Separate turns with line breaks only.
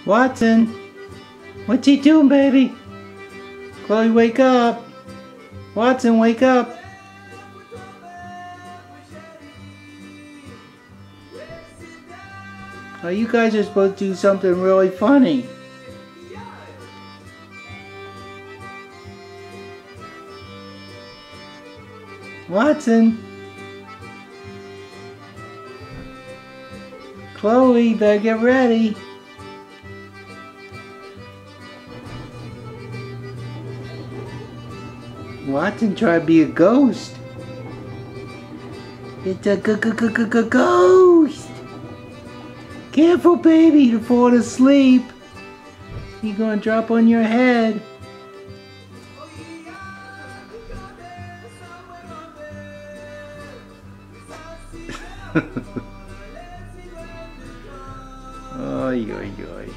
Watson, what's he doing, baby? Chloe, wake up. Watson, wake up. Oh, you guys are supposed to do something really funny. Watson. Chloe, better get ready. Watson tried to be a ghost. It's a ghost. Careful, baby, to fall asleep. You're gonna drop on your head. Oy, oy, oy.